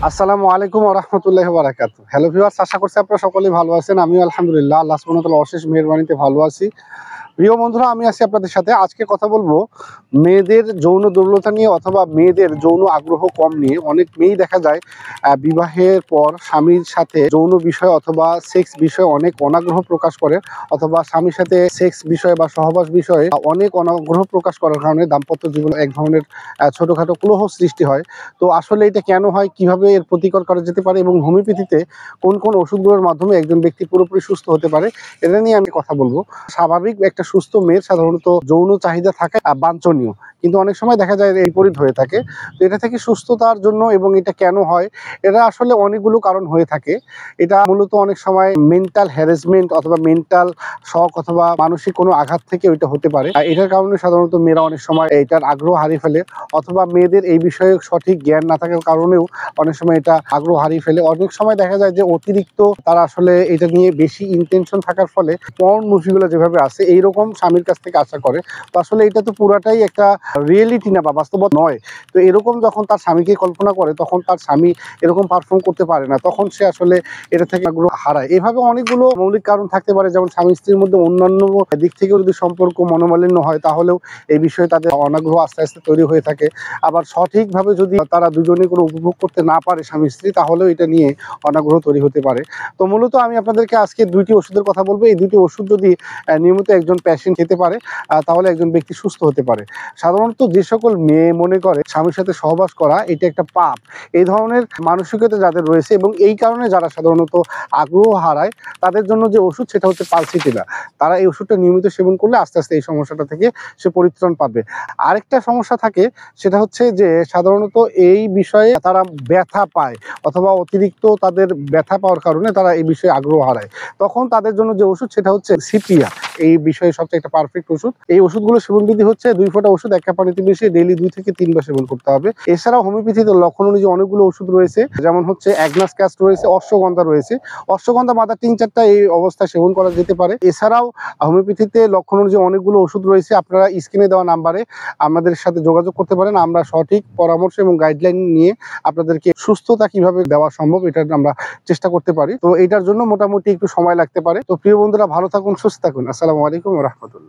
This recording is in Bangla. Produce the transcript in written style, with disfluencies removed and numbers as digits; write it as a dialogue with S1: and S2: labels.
S1: আসসালামু আলাইকুম ওয়া রাহমাতুল্লাহি ওয়া বারাকাতুহু। হ্যালো ভিউয়ার্স, আশা করছি আপনারা সকলেই ভালো আছেন। আমিও আলহামদুলিল্লাহ আল্লাহ সুবহানাহু ওয়া তাআলার অশেষ মেহেরবানিতে ভালো আছি। প্রিয় বন্ধুরা, আমি আছি আপনাদের সাথে। আজকে কথা বলবো মেয়েদের যৌন দুর্বলতা নিয়ে অথবা মেয়েদের যৌন আগ্রহ কম নিয়ে। অনেক মেয়েই দেখা যায় বিবাহের পর স্বামীর সাথে যৌন বিষয় অথবা সেক্স বিষয়ে অনেক অনাগ্রহ প্রকাশ করে, অথবা স্বামীর সাথে সেক্স বিষয়ে বা সহবাস বিষয়ে অনেক অনাগ্রহ প্রকাশ করার কারণে দাম্পত্য জীবনে এক ধরনের ছোটোখাটো কলহ সৃষ্টি হয়। তো আসলে এটা কেন হয়, কিভাবে এর প্রতিকার করা যেতে পারে এবং হোমিওপ্যাথিতে কোন কোন ওষুধগুলোর মাধ্যমে একজন ব্যক্তি পুরোপুরি সুস্থ হতে পারে, এটা নিয়ে আমি কথা বলবো। স্বাভাবিক একটা সুস্থ মেয়ের সাধারণত যৌন চাহিদা থাকা বাঞ্ছনীয়, কিন্তু অনেক সময় দেখা যায় এই বিপরীত হয়ে থাকে। তো এটা থেকে সুস্থতার জন্য, এবং এটা কেন হয়, এটা আসলে অনেকগুলো কারণ হয়ে থাকে। এটা মূলত অনেক সময় মেন্টাল হ্যারাসমেন্ট অথবা মেন্টাল শক অথবা মানসিক কোনো আঘাত থেকে ওইটা হতে পারে। এটার কারণে সাধারণত মেয়েরা অনেক সময় এটার আগ্রহ হারিয়ে ফেলে, অথবা মেয়েদের এই বিষয়ে সঠিক জ্ঞান না থাকার কারণেও অনেক সময় এটা আগ্রহ হারিয়ে ফেলে। অনেক সময় দেখা যায় যে অতিরিক্ত তারা আসলে এটা নিয়ে বেশি ইন্টেনশন থাকার ফলে পর্ন মুভিগুলো যেভাবে আছে এইরকম স্বামীর কাছ থেকে আশা করে। তো আসলে এটা তো পুরাটাই একটা রিয়েলিটি না বা বাস্তবতা নয়। তো এরকম যখন তার স্বামীকে কল্পনা করে, তখন তার স্বামী এরকম পারফর্ম করতে পারে না, তখন সে আসলে এটা থেকে আগ্রহ হারায়। এভাবে অনেকগুলো মৌলিক কারণ থাকতে পারে, যেমন স্বামী স্ত্রীর মধ্যে অন্যান্য দিক থেকেও যদি সম্পর্ক মনোমালিন্য হয়, তাহলেও এই বিষয়ে তাদের অনাগ্রহ আস্তে আস্তে তৈরি হয়ে থাকে। আবার সঠিকভাবে যদি তারা দুজনে কোনো উপভোগ করতে না পারে স্বামী স্ত্রী, তাহলেও এটা নিয়ে অনাগ্রহ তৈরি হতে পারে। তো মূলত আমি আপনাদেরকে আজকে দুইটি ওষুধের কথা বলবো। এই দুইটি ওষুধ যদি নিয়মিত একজন পেশেন্ট খেতে পারে, তাহলে একজন ব্যক্তি সুস্থ হতে পারে। সাধারণত যে সকল মেয়ে মনে করে স্বামীর সাথে সহবাস করা এটা একটা পাপ, এই ধরনের মানসিকতা যাদের রয়েছে এবং এই কারণে যারা সাধারণত আগ্রহ হারায়, তাদের জন্য যে ওষুধ সেটা হচ্ছে পালসিটিলা। তারা এই ওষুধটা নিয়মিত সেবন করলে আস্তে আস্তে এই সমস্যাটা থেকে সে পরিত্রাণ পাবে। আরেকটা সমস্যা থাকে, সেটা হচ্ছে যে সাধারণত এই বিষয়ে তারা ব্যথা পায়, অথবা অতিরিক্ত তাদের ব্যথা পাওয়ার কারণে তারা এই বিষয়ে আগ্রহ হারায়। তখন তাদের জন্য যে ওষুধ সেটা হচ্ছে সিপিয়া। এই বিষয়ে সবচেয়ে একটা পারফেক্ট ওষুধ। এই ওষুধগুলো সেবন বিধি হচ্ছে 2 ফোঁটা ওষুধ 1 কাপ পানিতে মিশিয়ে ডেইলি 2 থেকে 3 বার সেবন করতে হবে। এছাড়াও হোমিওপ্যাথিতে লক্ষণ অনুযায়ী অনেকগুলো ওষুধ রয়েছে, যেমন হচ্ছে অ্যাগনাস ক্যাস্ট রয়েছে, অশ্বগন্ধা রয়েছে। অশ্বগন্ধা মাথা 3-4টা এই অবস্থায় সেবন করা যেতে পারে। এছাড়াও হোমিওপ্যাথিতে লক্ষণ অনুযায়ী অনেকগুলো ওষুধ রয়েছে। আপনারা স্ক্রিনে দেওয়া নাম্বারে আমাদের সাথে যোগাযোগ করতে পারেন। আমরা সঠিক পরামর্শ এবং গাইডলাইন নিয়ে আপনাদেরকে সুস্থতা কিভাবে দেওয়া সম্ভব এটা আমরা চেষ্টা করতে পারি। তো এটার জন্য মোটামুটি একটু সময় লাগতে পারে। তো প্রিয় বন্ধুরা, ভালো থাকুন, সুস্থ থাকুন। আসসালামু আলাইকুম ওয়া রাহমাতুল্লাহ।